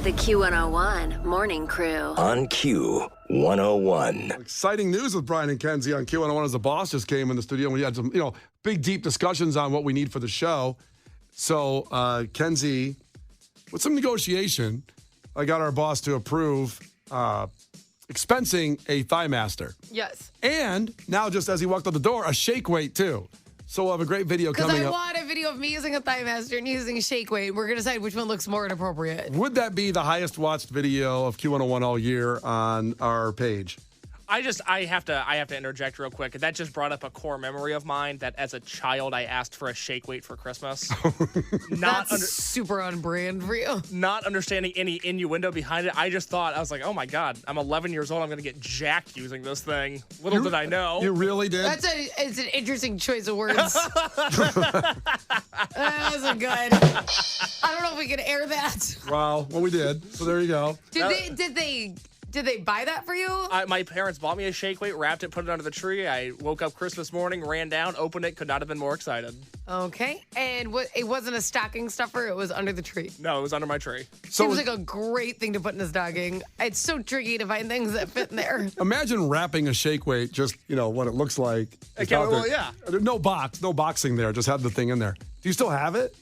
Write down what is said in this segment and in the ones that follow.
The Q101 Morning Crew. On Q101. Exciting news with Brian and Kenzie on Q101 as the boss just came in the studio and we had some, big, deep discussions on what we need for the show. So, Kenzie, with some negotiation, I got our boss to approve expensing a Thigh Master. Yes. And now, just as he walked out the door, a shake weight, too. So we'll have a great video coming up. Because I want a video of me using a Thigh Master and using a shake weight. We're going to decide which one looks more inappropriate. Would that be the highest watched video of Q101 all year on our page? I have to interject real quick. That just brought up a core memory of mine that as a child I asked for a shake weight for Christmas. That's super on brand for you. Not understanding any innuendo behind it. I just thought, I was like, oh my God, I'm 11 years old. I'm going to get jacked using this thing. Little did I know. You really did? It's an interesting choice of words. That wasn't good. I don't know if we can air that. Well, we did. So there you go. Did they buy that for you? My parents bought me a shake weight, wrapped it, put it under the tree. I woke up Christmas morning, ran down, opened it, could not have been more excited. Okay. And it wasn't a stocking stuffer, it was under the tree. No, it was under my tree. Seems like a great thing to put in a stocking. It's so tricky to find things that fit in there. Imagine wrapping a shake weight, just, what it looks like. Okay, well, yeah. There's no boxing there, just have the thing in there. Do you still have it?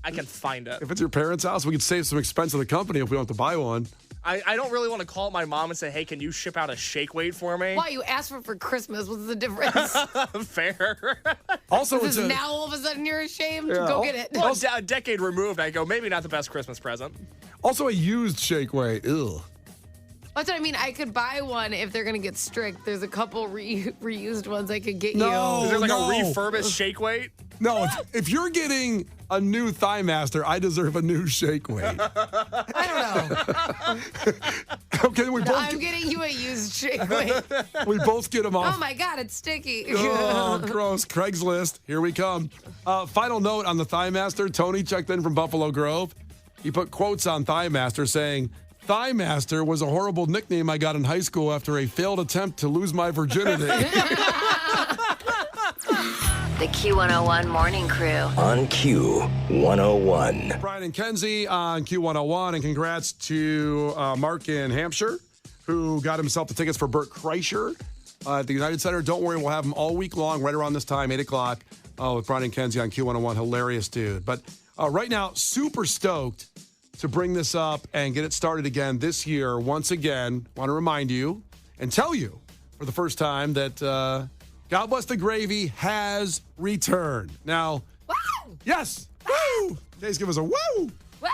I can find it. If it's your parents' house, we could save some expense to the company if we don't have to buy one. I don't really want to call my mom and say, hey, can you ship out a shake weight for me? Why? You asked for Christmas. What's the difference? Fair. Also, is now all of a sudden you're ashamed? Yeah. Go get it. Well, a decade removed, I go, maybe not the best Christmas present. Also, a used shake weight. Ew. That's what I mean. I could buy one if they're going to get strict. There's a couple reused ones I could get No. you. Is there like a refurbished shake weight? No, if you're getting a new Thigh Master, I deserve a new shake weight. I don't know. Okay, I'm getting you a used shake weight. We both get them off. Oh my God, it's sticky. Oh, gross. Craigslist. Here we come. Final note on the Thigh Master. Tony checked in from Buffalo Grove. He put quotes on Thigh Master saying, Thigh Master was a horrible nickname I got in high school after a failed attempt to lose my virginity. The Q101 Morning Crew. On Q101. Brian and Kenzie on Q101. And congrats to Mark in Hampshire, who got himself the tickets for Bert Kreischer at the United Center. Don't worry, we'll have him all week long, right around this time, 8 o'clock, with Brian and Kenzie on Q101. Hilarious dude. But right now, super stoked to bring this up and get it started again this year. Once again, want to remind you and tell you for the first time that God Bless the Gravy has returned. Now, Wow! yes! Woo! Case, give us a woo! Wow!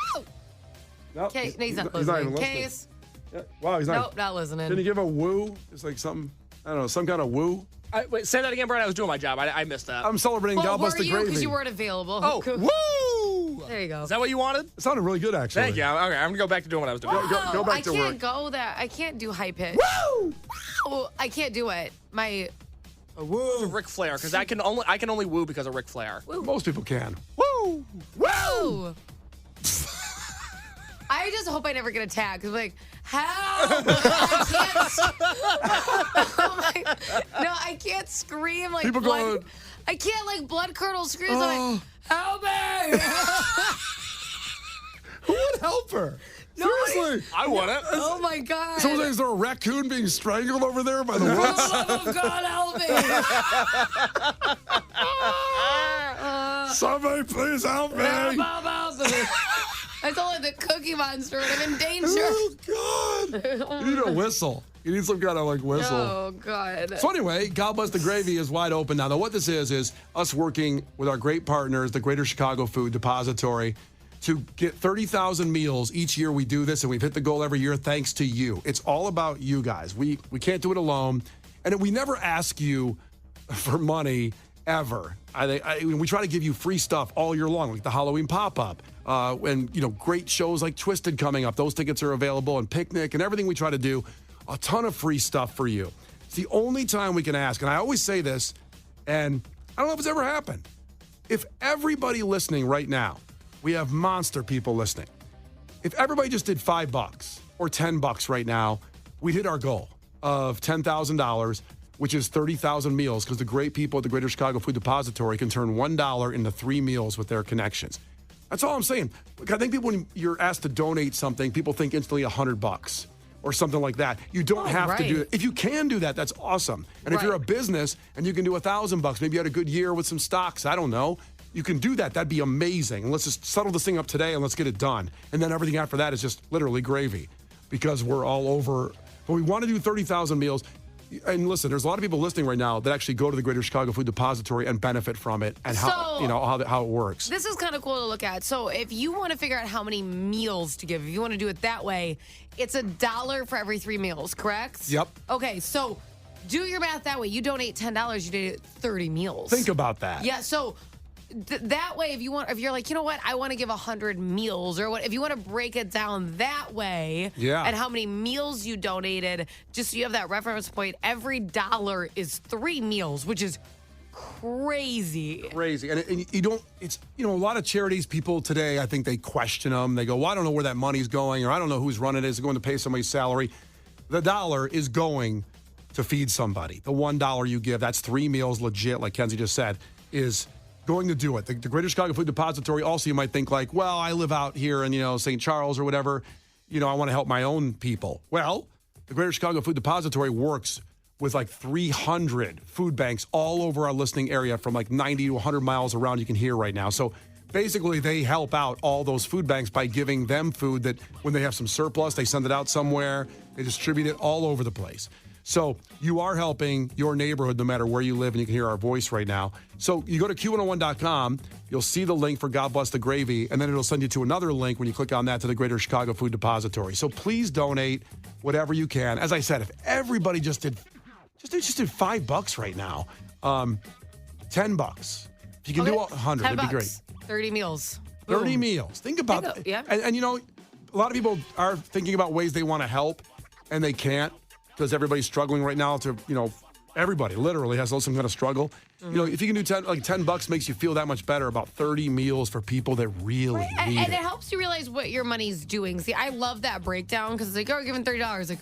Nope, Case, he's not he's not even listening. listening. Case. Yeah. Wow, he's not. Nope, not listening. Didn't he give a woo? It's like something, I don't know, some kind of woo? Wait, say that again, Brian. I was doing my job. I missed that. I'm celebrating Well, God Bless the were you? Gravy. Because you weren't available. Oh, woo! There you go. Is that what you wanted? It sounded really good, actually. Thank you. Okay, I'm going to go back to doing what I was doing. Go back to I can't work. go that. I can't do high pitch. Woo! Wow! I can't do it. Woo! Ric Flair, because I can only woo because of Ric Flair. Most people can. Woo! Woo! I just hope I never get attacked. Cause like, help! I can't scream like People blood. going, I can't like blood curdle screams. I'm like, help me! Who would help her? Seriously. I want it. Oh my God! Someone's like, is there a raccoon being strangled over there by the For the woods? love of God, help me! Somebody please help me. I told her the Cookie Monster and I'm in danger. Oh, God. You need a whistle. You need some kind of like whistle. Oh, God. So anyway, God Bless the Gravy is wide open now. Now, what this is us working with our great partners, the Greater Chicago Food Depository, to get 30,000 meals each year. We do this, and we've hit the goal every year thanks to you. It's all about you guys. We can't do it alone, and we never ask you for money ever. We try to give you free stuff all year long, like the Halloween pop-up, and great shows like Twisted coming up. Those tickets are available, and Picnic, and everything we try to do. A ton of free stuff for you. It's the only time we can ask, and I always say this, and I don't know if it's ever happened. If everybody listening right now, we have monster people listening. If everybody just did $5 or $10 right now, we'd hit our goal of $10,000, which is 30,000 meals, because the great people at the Greater Chicago Food Depository can turn $1 into 3 meals with their connections. That's all I'm saying. Look, I think people, when you're asked to donate something, people think instantly $100 or something like that. You don't have to do it. If you can do that, that's awesome. And if you're a business and you can do $1,000, maybe you had a good year with some stocks, I don't know. You can do that. That'd be amazing. And let's just settle this thing up today and let's get it done. And then everything after that is just literally gravy because we're all over. But we want to do 30,000 meals. And listen, there's a lot of people listening right now that actually go to the Greater Chicago Food Depository and benefit from it and how it works. This is kind of cool to look at. So if you want to figure out how many meals to give, if you want to do it that way, it's $1 for every 3 meals, correct? Yep. Okay, so do your math that way. You donate $10, you donate 30 meals. Think about that. Yeah, so that way, if you're like, you know what, I want to give 100 meals, or what, if you want to break it down that way, and how many meals you donated, just so you have that reference point, every dollar is 3 meals, which is crazy. And you don't, it's, a lot of charities, people today, I think they question them. They go, well, I don't know where that money's going, or I don't know who's running it. Is it going to pay somebody's salary? The dollar is going to feed somebody. The $1 you give, that's 3 meals legit, like Kenzie just said, is going to do it. The Greater Chicago Food Depository, also you might think like, well, I live out here in, St. Charles or whatever. I want to help my own people. Well, the Greater Chicago Food Depository works with like 300 food banks all over our listening area from like 90 to 100 miles around you can hear right now. So basically they help out all those food banks by giving them food that when they have some surplus, they send it out somewhere. They distribute it all over the place. So you are helping your neighborhood no matter where you live, and you can hear our voice right now. So you go to Q101.com, you'll see the link for God Bless the Gravy, and then it'll send you to another link when you click on that to the Greater Chicago Food Depository. So please donate whatever you can. As I said, if everybody just did $5 right now, $10. If you can do 100, it'd be great. 30 meals. 30 meals. Think about that. Yeah. And a lot of people are thinking about ways they want to help, and they can't. Because everybody's struggling right now to, everybody literally has some kind of struggle. Mm-hmm. If you can do $10 makes you feel that much better about 30 meals for people that really need and it. it helps you realize what your money's doing. See, I love that breakdown because it's like, oh, giving $30. Like,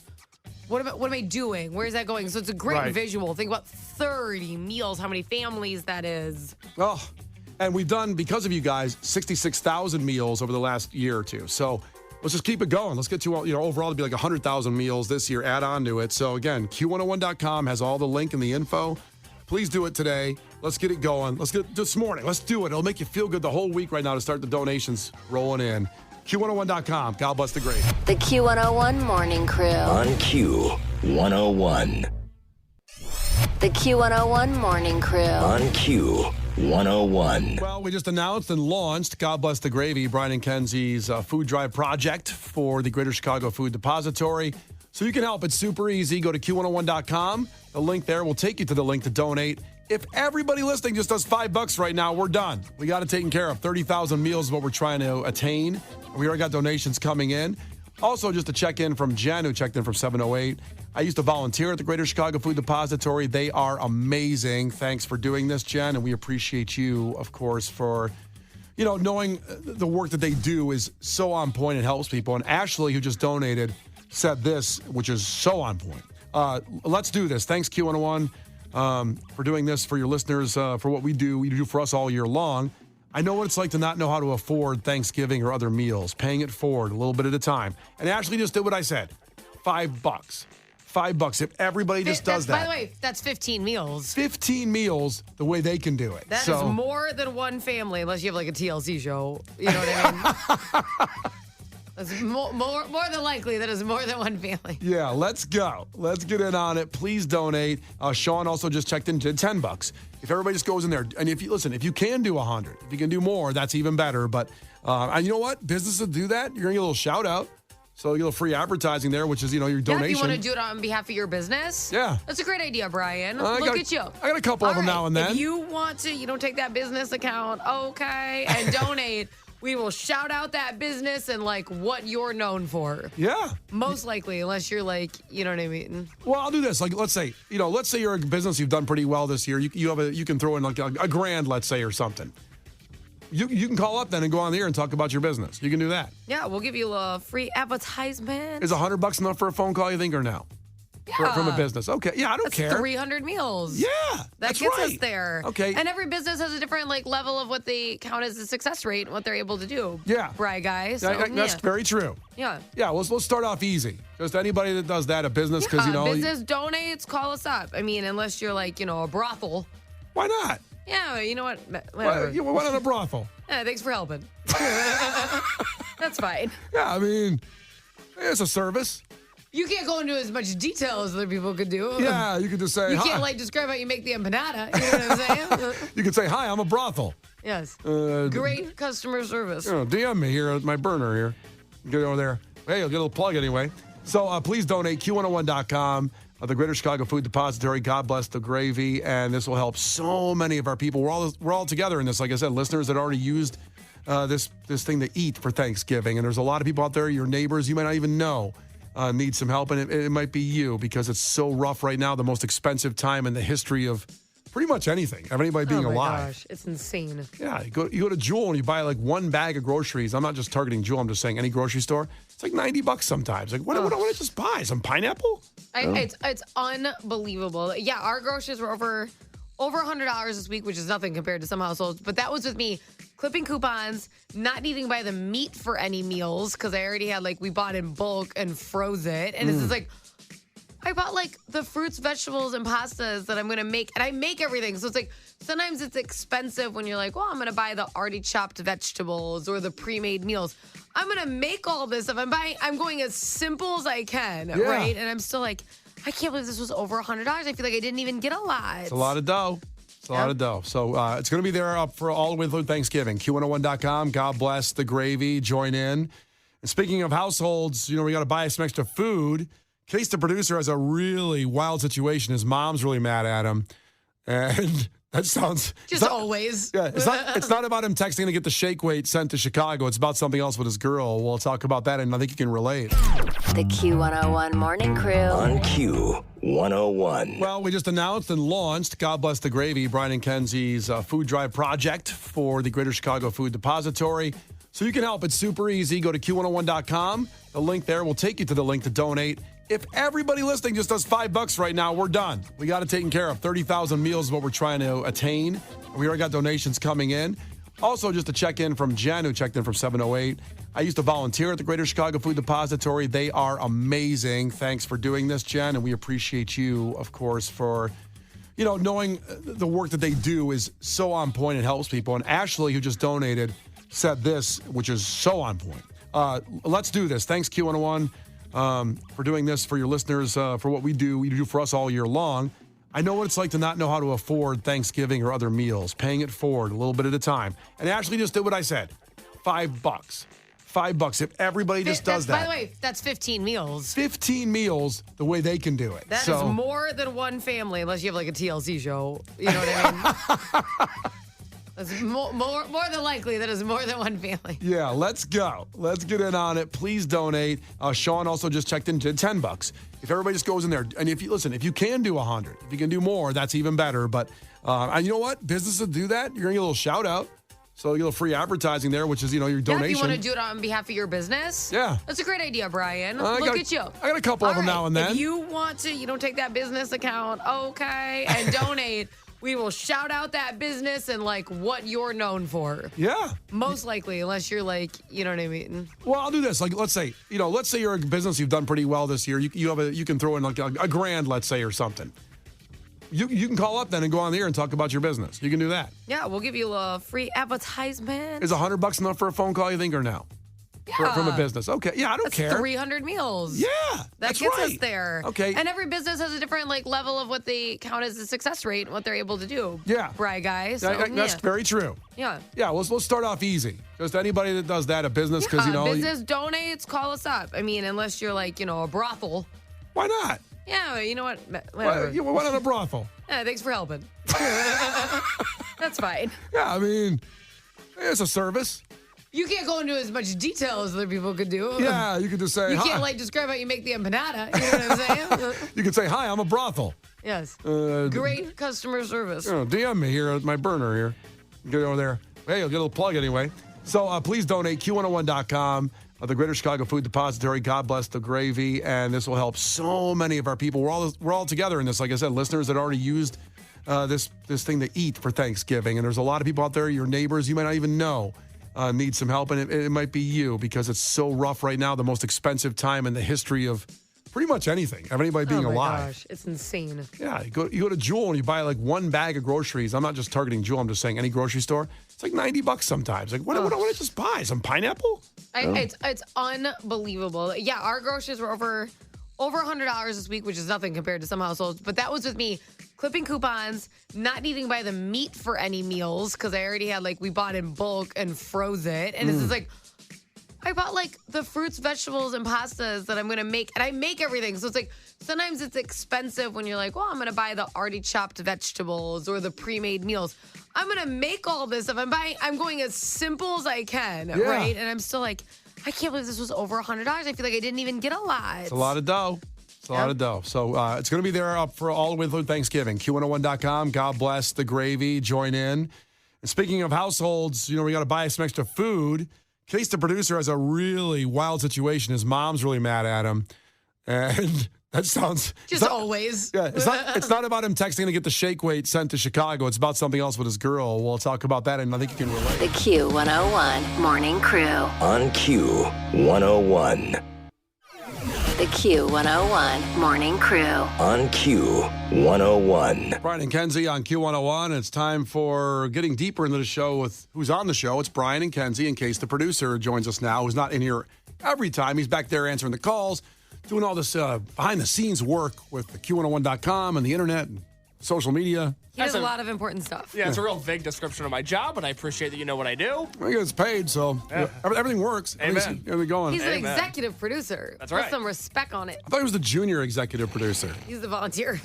what am I doing? Where's that going? So it's a great visual. Think about 30 meals, how many families that is. Well, and we've done, because of you guys, 66,000 meals over the last year or two. So let's just keep it going. Let's get to, overall to be like 100,000 meals this year. Add on to it. So again, Q101.com has all the link and the info. Please do it today. Let's get it going. Let's get it this morning. Let's do it. It'll make you feel good the whole week right now to start the donations rolling in. Q101.com. God bless the great. The Q101 Morning Crew. On Q101. The Q101 Morning Crew. On Q101. Well, we just announced and launched God Bless the Gravy, Brian and Kenzie's food drive project for the Greater Chicago Food Depository. So you can help. It's super easy. Go to Q101.com. The link there will take you to the link to donate. If everybody listening just does $5 right now, we're done. We got it taken care of. 30,000 meals is what we're trying to attain. We already got donations coming in. Also, just to check in from Jen, who checked in from 708. I used to volunteer at the Greater Chicago Food Depository. They are amazing. Thanks for doing this, Jen. And we appreciate you, of course, for, knowing the work that they do is so on point. It helps people. And Ashley, who just donated, said this, which is so on point. Let's do this. Thanks, Q101, for doing this for your listeners, for what we do. You do for us all year long. I know what it's like to not know how to afford Thanksgiving or other meals, paying it forward a little bit at a time. And Ashley just did what I said. $5. $5. If everybody just does that. By the way, that's 15 meals. 15 meals the way they can do it. That is more than one family, unless you have like a TLC show. You know what I mean? That's more than likely that is more than one family. Yeah, let's go. Let's get in on it. Please donate. Sean also just checked in, did $10. If everybody just goes in there, and if you can do 100, if you can do more, that's even better. But and you know what? Businesses do that. You're gonna get a little shout out. So you get a little free advertising there, which is your donation. Yeah, if you want to do it on behalf of your business. Yeah, that's a great idea, Brian. Look at you. I got a couple of them now and then. If you want to, take that business account, okay, and donate. We will shout out that business and what you're known for. Yeah. Most likely, unless you're you know what I mean? Well, I'll do this. Let's say you're a business, you've done pretty well this year. You can throw in a $1,000, let's say, or something. You can call up then and go on the air and talk about your business. You can do that. Yeah, we'll give you a free advertisement. Is $100 enough for a phone call, you think, or no? from a business. Okay. Yeah, I don't care. 300 meals. Yeah, That that's gets right. us there. Okay. And every business has a different level of what they count as a success rate and what they're able to do. Yeah. Right, guys? Yeah, So, that's very true. Yeah. Yeah, let's start off easy. Just anybody that does that, a business, because, business donates, call us up. I mean, unless you're a brothel. why not? Yeah, you know what? Whatever. Why not a brothel? Yeah, thanks for helping. That's fine. Yeah, I mean, it's a service. You can't go into as much detail as other people could do. Yeah, you could just say, You hi. can't describe how you make the empanada. You know what I'm saying? You could say, hi, I'm a brothel. Yes. Uh, Great customer service. DM me here at my burner here. Get over there. Hey, you'll get a little plug anyway. So please donate, Q101.com, the Greater Chicago Food Depository. God bless the gravy. And this will help so many of our people. We're all together in this. Like I said, listeners that already used this thing to eat for Thanksgiving. And there's a lot of people out there, your neighbors, you might not even know, need some help. And it might be you because it's so rough right now, the most expensive time in the history of pretty much anything, of anybody being oh my alive. Gosh, it's insane. Yeah, you go to Jewel and you buy one bag of groceries. I'm not just targeting Jewel. I'm just saying any grocery store. It's like $90 sometimes. Like, what do I just buy? Some pineapple? It's unbelievable. Yeah, our groceries were over $100 this week, which is nothing compared to some households. But that was with me clipping coupons, not needing to buy the meat for any meals because I already had we bought in bulk and froze it. And it's just I bought the fruits, vegetables, and pastas that I'm going to make. And I make everything. So it's sometimes it's expensive when you're well, I'm going to buy the already chopped vegetables or the pre-made meals. I'm going to make all this stuff. I'm going as simple as I can, right? And I'm still I can't believe this was over $100. I feel like I didn't even get a lot. It's a lot of dough. It's a lot of dough. So it's going to be there up for all the way through Thanksgiving. Q101.com. God bless the gravy. Join in. And speaking of households, we got to buy some extra food. Case the producer has a really wild situation. His mom's really mad at him. And that sounds... Just always. Yeah, it's not about him texting to get the shake weight sent to Chicago. It's about something else with his girl. We'll talk about that, and I think you can relate. The Q101 Morning Crew. On Q101. Well, we just announced and launched, God Bless the Gravy, Brian and Kenzie's food drive project for the Greater Chicago Food Depository. So you can help. It's super easy. Go to Q101.com. The link there will take you to the link to donate. If everybody listening just does $5 right now, we're done. We got it taken care of. 30,000 meals is what we're trying to attain. We already got donations coming in. Also, just to check in from Jen, who checked in from 708. I used to volunteer at the Greater Chicago Food Depository. They are amazing. Thanks for doing this, Jen. And we appreciate you, of course, for, knowing the work that they do is so on point. It helps people. And Ashley, who just donated, said this, which is so on point. Let's do this. Thanks, Q101. For doing this for your listeners, for what we do for us all year long. I know what it's like to not know how to afford Thanksgiving or other meals, paying it forward a little bit at a time. And Ashley just did what I said, $5. $5. If everybody just does that. By the way, that's 15 meals. 15 meals the way they can do it. That is more than one family, unless you have a TLC show. You know what I mean? That's more than likely that is more than one family. Yeah, let's go. Let's get in on it. Please donate. Sean also just checked in, did $10. If everybody just goes in there, and if you can do 100, if you can do more, that's even better. But and you know what? Businesses do that. You're gonna get a little shout out. So you get a little free advertising there, which is your donation. Yeah, if you want to do it on behalf of your business. Yeah, that's a great idea, Brian. Look at you. I got a couple of them now and then. If you want to, take that business account, okay, and donate. We will shout out that business and what you're known for. Yeah. Most likely, unless you're you know what I mean. Well, I'll do this. Let's say you're a business, you've done pretty well this year. You can throw in a grand, let's say, or something. You can call up then and go on the air and talk about your business. You can do that. Yeah, we'll give you a free advertisement. Is $100 enough for a phone call, you think, or no? Yeah. From a business. Okay. Yeah, I don't care. 300 meals. Yeah. That gets us there. Okay. And every business has a different level of what they count as a success rate and what they're able to do. Yeah. Right, guys? So, that's very true. Yeah. Yeah, let's start off easy. Just anybody that does that, a business, because, business donates, call us up. I mean, unless you're a brothel. Why not? Yeah, you know what? Whatever. Why not a brothel? Yeah, thanks for helping. That's fine. Yeah, I mean, it's a service. You can't go into as much detail as other people could do. Yeah, you could just say, You hi. can't describe how you make the empanada. You know what I'm saying? You could say, hi, I'm a brothel. Yes. Great customer service. DM me here at my burner here. Get over there. Hey, you'll get a little plug anyway. So please donate, Q101.com, of the Greater Chicago Food Depository. God bless the gravy. And this will help so many of our people. We're all together in this. Like I said, listeners that already used this thing to eat for Thanksgiving. And there's a lot of people out there, your neighbors, you might not even know, need some help. And it might be you because it's so rough right now. The most expensive time in the history of pretty much anything, of anybody being alive. Gosh, it's insane. Yeah, you go to Jewel and you buy like one bag of groceries. I'm not just targeting Jewel. I'm just saying any grocery store. It's like $90 sometimes. Like, what did I just buy? Some pineapple? It's unbelievable. Yeah, our groceries were over $100 this week, which is nothing compared to some households. But that was with me clipping coupons, not needing to buy the meat for any meals because I already had we bought in bulk and froze it. And it's just like, I bought the fruits, vegetables, and pastas that I'm going to make. And I make everything. So it's like, sometimes it's expensive when you're like, well, I'm going to buy the already chopped vegetables or the pre-made meals. I'm going to make all this stuff. I'm going as simple as I can, right? And I'm still like, I can't believe this was over $100. I feel like I didn't even get a lot. It's a lot of dough. It's a lot of dough. So it's going to be there up for all the way through Thanksgiving. Q101.com. God bless the gravy. Join in. And speaking of households, we got to buy some extra food. Case, the producer, has a really wild situation. His mom's really mad at him. And that sounds... always. Yeah, it's not about him texting to get the shake weight sent to Chicago. It's about something else with his girl. We'll talk about that, and I think you can relate. The Q101 Morning Crew. On Q101. The Q101 Morning Crew. On Q101. Brian and Kenzie on Q101. It's time for getting deeper into the show with who's on the show. It's Brian and Kenzie, in case the producer joins us now, who's not in here every time. He's back there answering the calls, doing all this behind-the-scenes work with the Q101.com and the internet and social media. He does a lot of important stuff. Yeah, it's a real vague description of my job, but I appreciate that you know what I do. I get paid, so everything works. Amen. Everything's going. He's an executive producer. That's right. Put some respect on it. I thought he was the junior executive producer. He's the volunteer.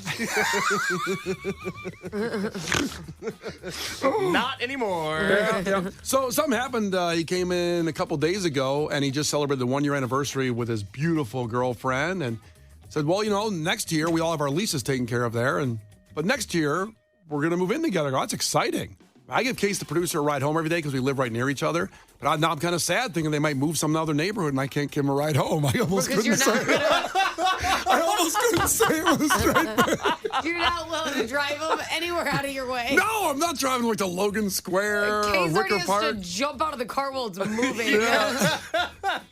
Not anymore. Yeah. So something happened. He came in a couple days ago, and he just celebrated the 1-year anniversary with his beautiful girlfriend, and said, well, next year we all have our leases taken care of there, but next year we're going to move in together. Oh, that's exciting. I give Case, the producer, a ride home every day because we live right near each other. But now I'm kind of sad thinking they might move some other neighborhood and I can't give him a ride home. I almost couldn't say it. I almost couldn't say it with a straight face. You're not willing to drive him anywhere out of your way. No, I'm not driving to Logan Square or Case Wicker already Park. has to jump out of the car while it's moving.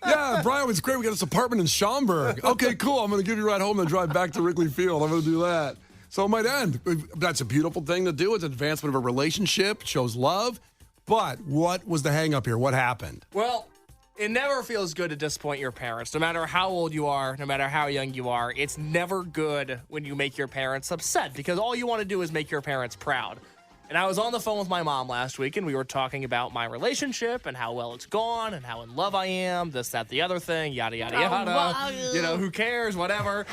Yeah, Brian, it's great. We got this apartment in Schaumburg. Okay, cool. I'm going to give you a ride home and drive back to Wrigley Field. I'm going to do that. So it might end. That's a beautiful thing to do. It's an advancement of a relationship. It shows love. But what was the hang up here? What happened? Well, it never feels good to disappoint your parents. No matter how old you are, no matter how young you are, it's never good when you make your parents upset because all you want to do is make your parents proud. And I was on the phone with my mom last week, and we were talking about my relationship and how well it's gone and how in love I am, this, that, the other thing, yada, yada, yada. Wow. Who cares, whatever.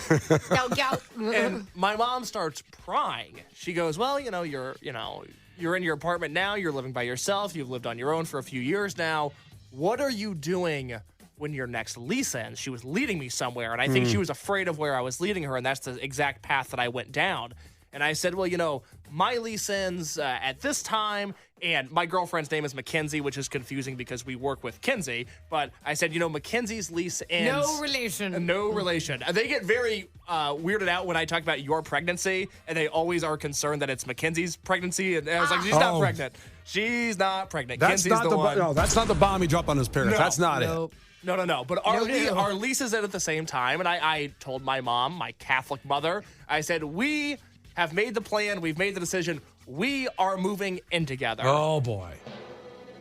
And my mom starts crying. She goes, well, you're in your apartment now. You're living by yourself. You've lived on your own for a few years now. What are you doing when your next lease ends? She was leading me somewhere, and I think she was afraid of where I was leading her, and that's the exact path that I went down. And I said, well, my lease ends at this time, and my girlfriend's name is Mackenzie, which is confusing because we work with Kinsey. But I said, Mackenzie's lease ends. No relation. No relation. And they get very weirded out when I talk about your pregnancy, and they always are concerned that it's Mackenzie's pregnancy. And I was like, she's not pregnant. She's not pregnant. That's Kenzie's not the one. No, that's not the bomb he dropped on his parents. No. That's not Nope. it. No. But our leases end at the same time, and I told my mom, my Catholic mother, I said, we have made the plan. We've made the decision. We are moving in together. Oh, boy.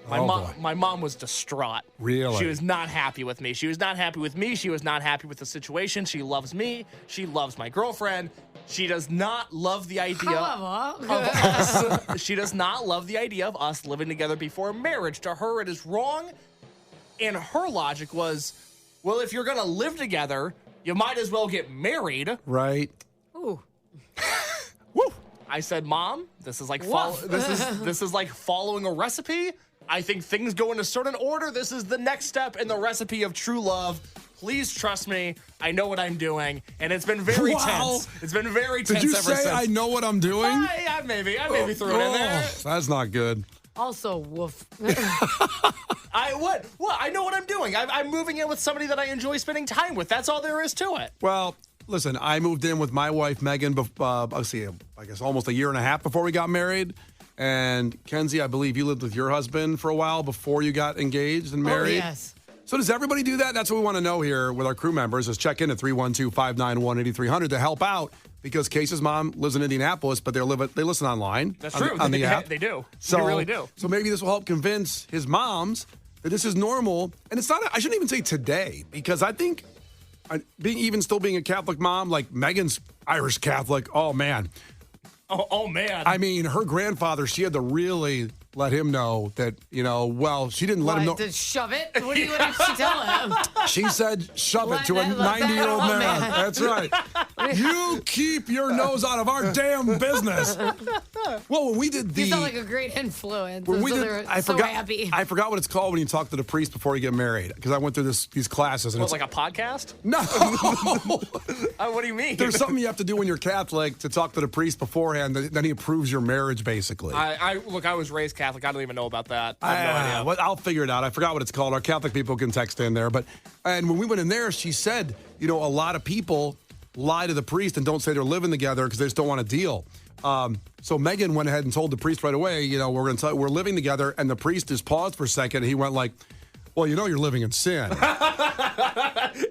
My mom was distraught. Really? She was not happy with me. She was not happy with me. She was not happy with the situation. She loves me. She loves my girlfriend. She does not love the idea of us. She does not love the idea of us living together before marriage. To her, it is wrong. And her logic was, well, if you're going to live together, you might as well get married. Right. Ooh. Woo. I said, Mom, this is like this is like following a recipe. I think things go in a certain order. This is the next step in the recipe of true love. Please trust me. I know what I'm doing, and it's been very tense. It's been very tense Did you ever say since. I know what I'm doing? I maybe threw it in there. That's not good. Also, woof. I would. Well, I know what I'm doing. I'm moving in with somebody that I enjoy spending time with. That's all there is to it. Well, listen, I moved in with my wife, Megan, I guess almost a year and a half before we got married. And Kenzie, I believe you lived with your husband for a while before you got engaged and married. Oh, yes. So does everybody do that? That's what we want to know here with our crew members is check in at 312-591-8300 to help out because Case's mom lives in Indianapolis, but they listen online. That's true. On the app. They do. So, they really do. So maybe this will help convince his moms that this is normal. And it's not, I shouldn't even say today because I think still being a Catholic mom, like Megan's Irish Catholic, oh man. Oh man. I mean, her grandfather, she had to really let him know that, she didn't let him know. To shove it? What did she tell him? She said, shove it to a 90-year-old man. That's right. You keep your nose out of our damn business. Well, when we did You sound like a great influence. I forgot what it's called when you talk to the priest before you get married, because I went through these classes. And it's like a podcast? No. What do you mean? There's something you have to do when you're Catholic to talk to the priest beforehand, then he approves your marriage, basically. I was raised Catholic. I don't even know about that. I have no idea. Well, I'll figure it out. I forgot what it's called. Our Catholic people can text in there. And when we went in there, she said, a lot of people lie to the priest and don't say they're living together because they just don't want a deal. So Megan went ahead and told the priest right away, we're living together. And the priest just paused for a second. And he went like, well, you're living in sin.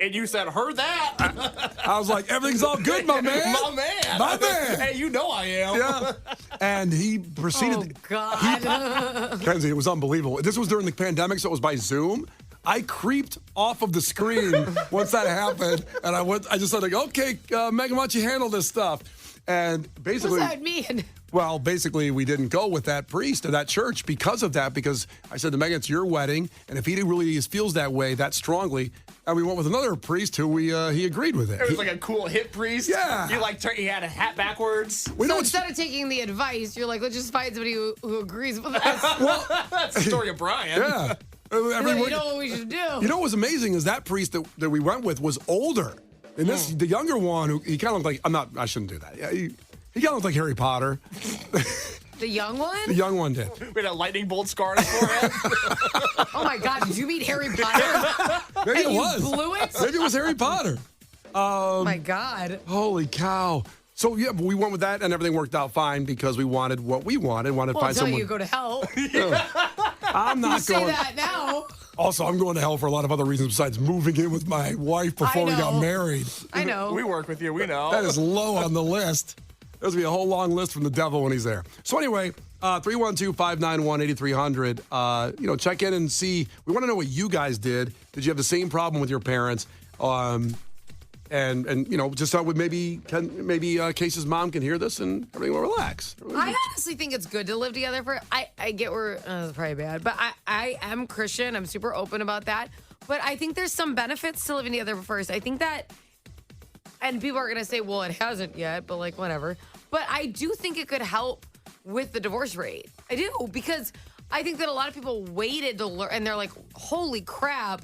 And you said, heard that. I was like, everything's all good, my man. My man. Hey, I am. Yeah. And he proceeded. Oh, God. Kenzie, it was unbelievable. This was during the pandemic, so it was by Zoom. I creeped off of the screen once that happened. And I just said, okay, Megan, why don't you handle this stuff? And basically. What does that mean? Well, basically, we didn't go with that priest or that church because of that, because I said to Megan, it's your wedding, and if he really feels that way, that strongly, and we went with another priest who he agreed with it. It was like a cool hip priest. Yeah. He had a hat backwards. So instead of taking the advice, you're like, let's just find somebody who agrees with us. Well, that's the story of Brian. Yeah. You know what we should do. You know what was amazing is that priest that we went with was older. And the younger one, he kind of looked like, I shouldn't do that. Yeah, he kind of looked like Harry Potter. The young one? The young one did. We had a lightning bolt scar on his forehead. Oh my God, did you meet Harry Potter? Maybe it was. You blew it? Maybe it was Harry Potter. Oh my God. Holy cow. So, yeah, but we went with that, and everything worked out fine because we wanted what we wanted. To find someone. You go to hell. I'm not you going. Say that now. Also, I'm going to hell for a lot of other reasons besides moving in with my wife before we got married. I know. We work with you. We know. That is low on the list. There's going to be a whole long list from the devil when he's there. So anyway, 312-591-8300. Check in and see. We want to know what you guys did. Did you have the same problem with your parents? And just so maybe Case's mom can hear this and everything will relax. I honestly think it's good to live together I get where it's probably bad, but I am Christian. I'm super open about that. But I think there's some benefits to living together first. I think that, and people are going to say, well, it hasn't yet, but whatever. But I do think it could help with the divorce rate. I do, because I think that a lot of people waited to learn, and they're like, holy crap,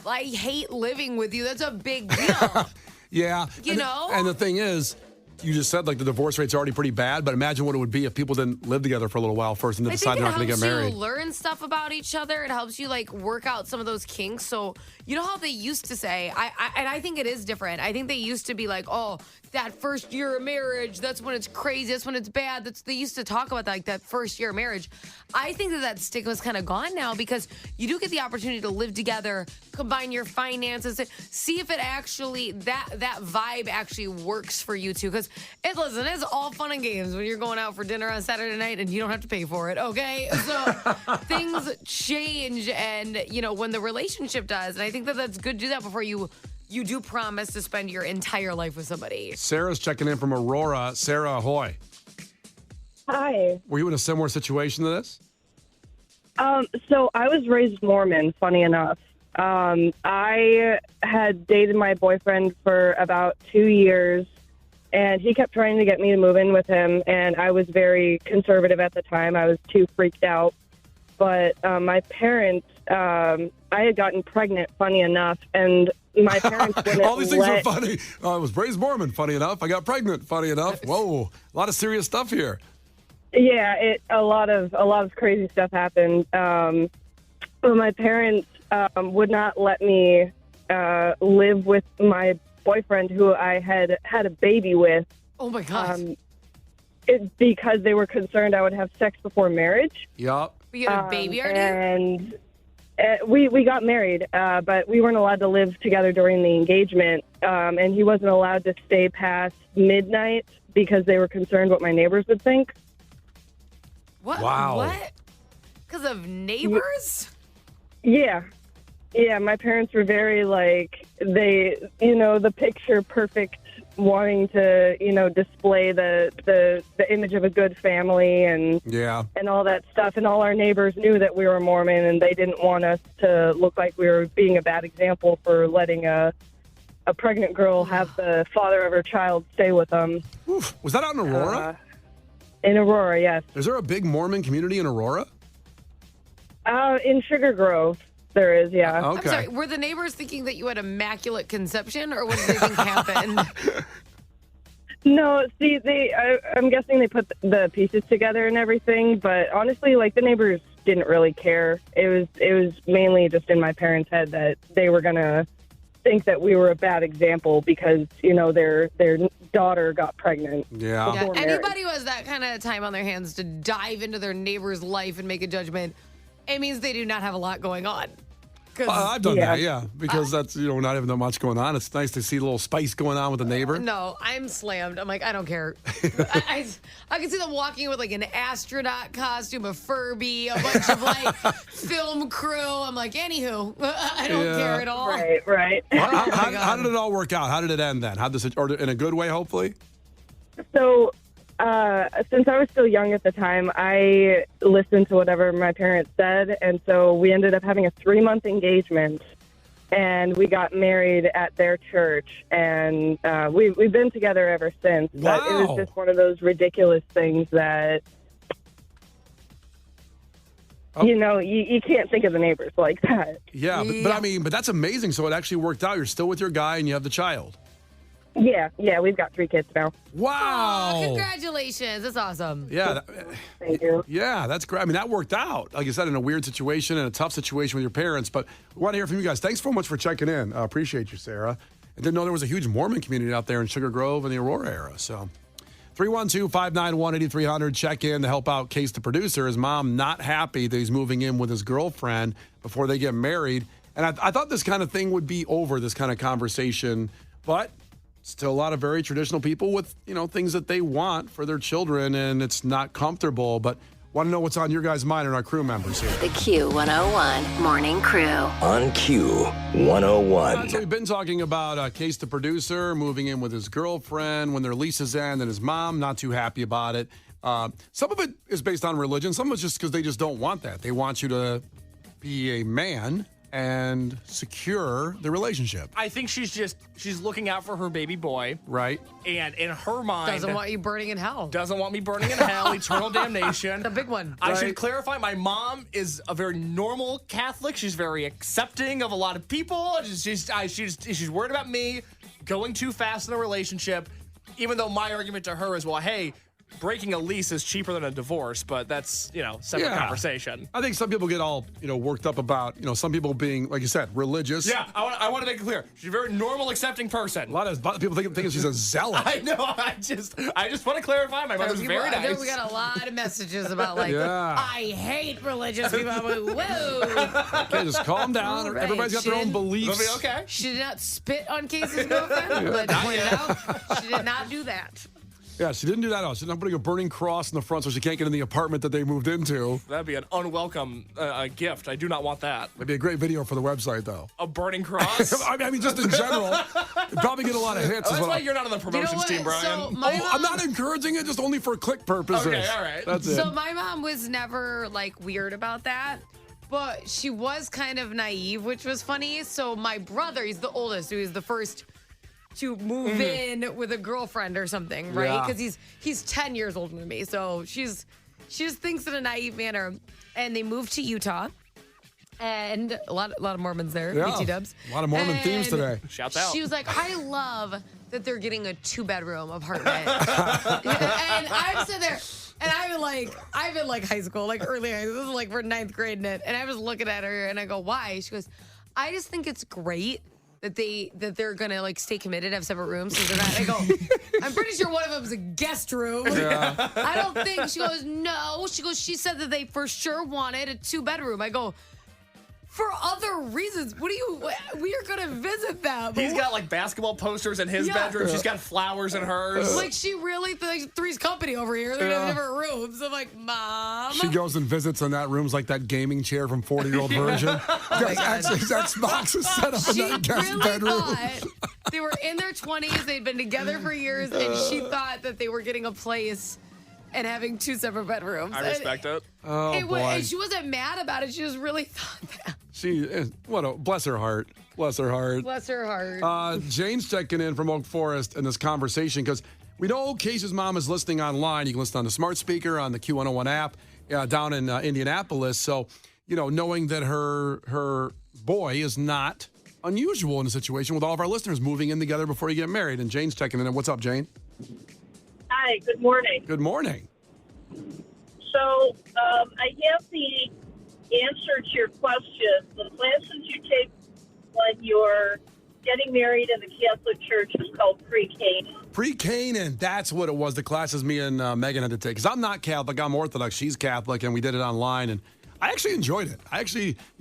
I hate living with you. That's a big deal. Yeah. And the thing is, you just said the divorce rate's already pretty bad, but imagine what it would be if people didn't live together for a little while first and then decide they're not going to get married. It helps you learn stuff about each other. It helps you work out some of those kinks. So you know how they used to say, and I think it is different. I think they used to be like, oh, that first year of marriage, that's when it's crazy, that's when it's bad. They used to talk about that first year of marriage. I think that stigma's kind of gone now because you do get the opportunity to live together, combine your finances, see if it actually, that vibe actually works for you two. Because it's all fun and games when you're going out for dinner on Saturday night and you don't have to pay for it, okay? So things change, and when the relationship does, and I think that's good to do that before you do promise to spend your entire life with somebody. Sarah's checking in from Aurora. Sarah, ahoy. Hi. Were you in a similar situation to this? So I was raised Mormon, funny enough. I had dated my boyfriend for about 2 years, and he kept trying to get me to move in with him, and I was very conservative at the time. I was too freaked out. But my parents, I had gotten pregnant, funny enough, and my parents wouldn't all these things are funny. I was raised Mormon, funny enough. I got pregnant, funny enough. Whoa, a lot of serious stuff here. Yeah, a lot of crazy stuff happened. But my parents would not let me live with my boyfriend who I had a baby with. Oh, my gosh. Because they were concerned I would have sex before marriage. Yup. You had a baby already? And we got married, but we weren't allowed to live together during the engagement. And he wasn't allowed to stay past midnight because they were concerned what my neighbors would think. What? Wow. What? Because of neighbors? Yeah. Yeah, my parents were very, the picture perfect, wanting to, display the image of a good family and all that stuff. And all our neighbors knew that we were Mormon, and they didn't want us to look like we were being a bad example for letting a pregnant girl have the father of her child stay with them. Oof. Was that out in Aurora? In Aurora, yes. Is there a big Mormon community in Aurora? In Sugar Grove. There is, yeah. Okay. I'm sorry, were the neighbors thinking that you had immaculate conception, or what did they think happened? No, see, I'm guessing they put the pieces together and everything, but honestly, the neighbors didn't really care. It was mainly just in my parents' head that they were going to think that we were a bad example because, their daughter got pregnant. Yeah. Anybody who has that kind of time on their hands to dive into their neighbor's life and make a judgment, it means they do not have a lot going on. I've done that, yeah, because that's, not having that much going on. It's nice to see a little spice going on with the neighbor. No, I'm slammed. I'm like, I don't care. I can see them walking with an astronaut costume, a Furby, a bunch of film crew. I'm like, anywho, I don't care at all. Right. How did it all work out? How did it end then? Or in a good way, hopefully? So, since I was still young at the time, I listened to whatever my parents said, and so we ended up having a 3-month engagement, and we got married at their church, and we've been together ever since. Wow. But it was just one of those ridiculous things that, you can't think of the neighbors like that. Yeah, but that's amazing. So it actually worked out. You're still with your guy, and you have the child. Yeah, we've got 3 kids now. Wow. Oh, congratulations. That's awesome. Yeah. Thank you. Yeah, that's great. I mean, that worked out. Like you said, in a weird situation and a tough situation with your parents. But we want to hear from you guys. Thanks so much for checking in. I appreciate you, Sarah. I didn't know there was a huge Mormon community out there in Sugar Grove and the Aurora area. So 312-591-8300. Check in to help out Case the producer. His mom not happy that he's moving in with his girlfriend before they get married. And I thought this kind of thing would be over, this kind of conversation. But still a lot of very traditional people with, things that they want for their children, and it's not comfortable. But want to know what's on your guys' mind and our crew members here. The Q101 Morning Crew. On Q101. So we've been talking about Case the producer moving in with his girlfriend when their leases end, and his mom not too happy about it. Some of it is based on religion. Some of it's just because they just don't want that. They want you to be a man and secure the relationship. I think she's looking out for her baby boy. Right. And in her mind... Doesn't want you burning in hell. Doesn't want me burning in hell, eternal damnation. The big one. I should clarify, my mom is a very normal Catholic. She's very accepting of a lot of people. She's worried about me going too fast in a relationship, even though my argument to her is, well, hey, breaking a lease is cheaper than a divorce, but that's, separate conversation. I think some people get all, worked up about, some people being, like you said, religious. Yeah, I want to make it clear. She's a very normal, accepting person. A lot of people think she's a zealot. I know. I just want to clarify. My mother's very nice. We got a lot of messages about, I hate religious people. I'm like, whoa. Okay, just calm down. Right, Everybody's got their own beliefs. It'll be okay. She did not spit on Casey's girlfriend, but to point it out, she did not do that. Yeah, she didn't do that at all. She didn't put a burning cross in the front so she can't get in the apartment that they moved into. That'd be an unwelcome gift. I do not want that. That'd be a great video for the website, though. A burning cross? I mean, just in general. It'd probably get a lot of hits. That's why you're not on the promotions team, Brian. So I'm not encouraging it, just only for click purposes. Okay, all right. That's it. So my mom was never, weird about that. But she was kind of naive, which was funny. So my brother, he's the oldest, so he's the first to move in with a girlfriend or something, right? Because he's 10 years older than me. So she just thinks in a naive manner. And they moved to Utah. And a lot of Mormons there, BT dubs. A lot of Mormon themes today. Shouts out. She was like, I love that they're getting a 2-bedroom apartment. And I'm sitting there, And I'm in like high school, like early high school. This is like we're ninth grade in it. And I was looking at her and I go, why? She goes, I just think it's great that they're gonna like stay committed, have separate rooms. So they're not. I go, I'm pretty sure one of them's a guest room. Yeah. I don't think. She goes, no. She goes, she said that they for sure wanted a 2-bedroom. I go, for other reasons. We are gonna visit them. He's got like basketball posters in his bedroom. She's got flowers in hers. Like she really thinks Three's Company over here. They're gonna have different rooms. I'm like, Mom. She goes and visits, and that room's like that gaming chair from 40-Year-Old Virgin. Actually, his Xbox is set up in that guest really bedroom. Thought they were in their 20s. They'd been together for years, and she thought that they were getting a place and having 2 separate bedrooms. I respect it. Oh, boy. And she wasn't mad about it. She just really thought that. She is, bless her heart. Bless her heart. Bless her heart. Jane's checking in from Oak Forest in this conversation because we know Keisha's mom is listening online. You can listen on the smart speaker, on the Q101 app down in Indianapolis. So, knowing that her boy is not unusual in a situation with all of our listeners moving in together before you get married. And Jane's checking in. What's up, Jane? Hi, good morning. Good morning. So I have the answer to your question. The classes you take when you're getting married in the Catholic Church is called pre-Canaan. Pre-Canaan, that's what it was, the classes me and Megan had to take. Because I'm not Catholic, I'm Orthodox, she's Catholic, and we did it online. And I actually enjoyed it.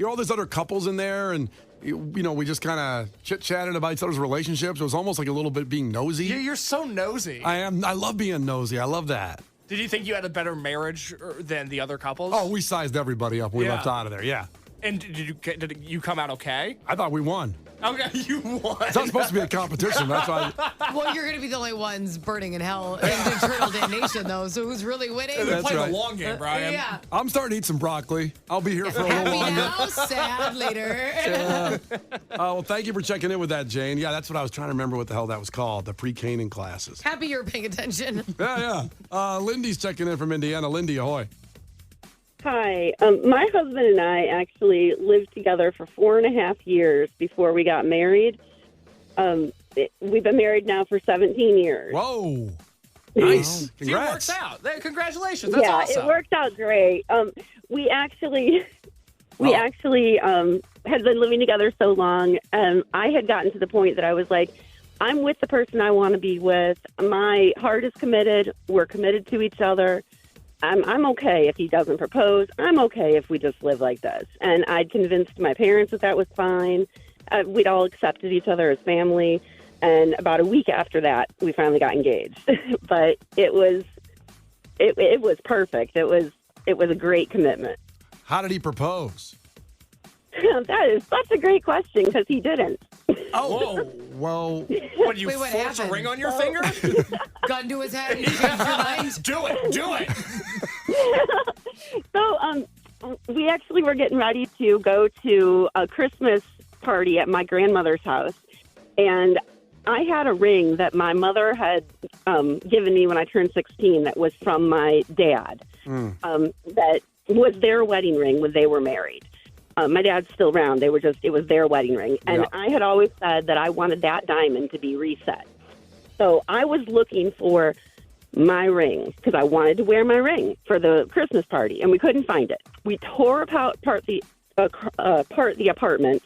All there's other couples in there, and we just kind of chit-chatted about each other's relationships. It was almost like a little bit being nosy. You're so nosy. I am. I love being nosy. I love that. Did you think you had a better marriage than the other couples? Oh, we sized everybody up when we left out of there, yeah. And did you come out okay? I thought we won. Okay, you won. It's not supposed to be a competition. That's why. Well, you're going to be the only ones burning in hell in eternal damnation, though. So who's really winning? We That's play right. the long game, Brian. Yeah. I'm starting to eat some broccoli. I'll be here for a little Happy longer. now, sad later. Well, thank you for checking in with that, Jane. Yeah, that's what I was trying to remember what the hell that was called, the pre-Canaan classes. Happy you're paying attention. Yeah. Lindy's checking in from Indiana. Lindy, ahoy. Hi. My husband and I actually lived together for 4.5 years before we got married. We've been married now for 17 years. Whoa. Nice. See, it works out. Congratulations. That's yeah, awesome. it worked out great. We actually had been living together so long, and I had gotten to the point that I was like, I'm with the person I want to be with. My heart is committed. We're committed to each other. I'm okay if he doesn't propose. I'm okay if we just live like this. And I'd convinced my parents that was fine. We'd all accepted each other as family. And about a week after that, we finally got engaged. But it was perfect. It was a great commitment. How did he propose? That is such a great question because he didn't. Oh, whoa. Well, What, you Wait, what force a happened? ring on your finger? Gun to his head. You changed your mind. Do it. So we actually were getting ready to go to a Christmas party at my grandmother's house. And I had a ring that my mother had given me when I turned 16 that was from my dad. That was their wedding ring when they were married. My dad's still around. It was their wedding ring. And Yeah. I had always said that I wanted that diamond to be reset. So I was looking for my ring because I wanted to wear my ring for the Christmas party, and we couldn't find it. We tore apart the apartment,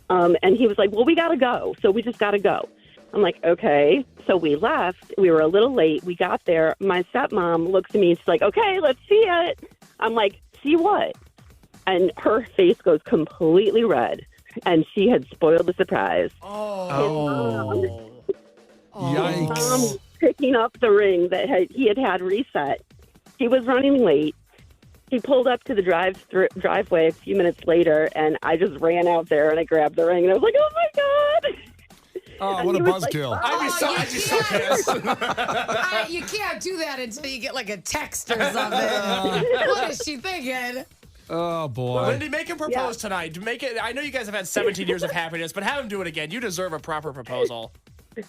and he was like, well, we got to go. So we just got to go. I'm like, okay. So we left. We were a little late. We got there. My stepmom looks at me and she's like, okay, let's see it. I'm like, see what? And her face goes completely red, and she had spoiled the surprise. oh. Yikes. Mom picking up the ring that he had reset. He was running late. He pulled up to the driveway a few minutes later, and I just ran out there and I grabbed the ring, and I was like, oh my God. Oh, what a he was like, buzzkill. I'd be so pissed. You can't do that until you get like a text or something. What is she thinking? Oh, boy. Lindy, make him propose tonight. Make it. I know you guys have had 17 years of happiness, but have him do it again. You deserve a proper proposal.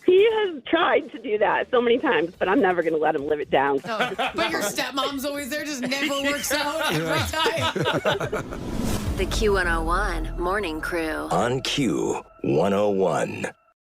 He has tried to do that so many times, but I'm never going to let him live it down. Oh, but your stepmom's always there, just never works out every time. The Q101 Morning Crew. On Q101.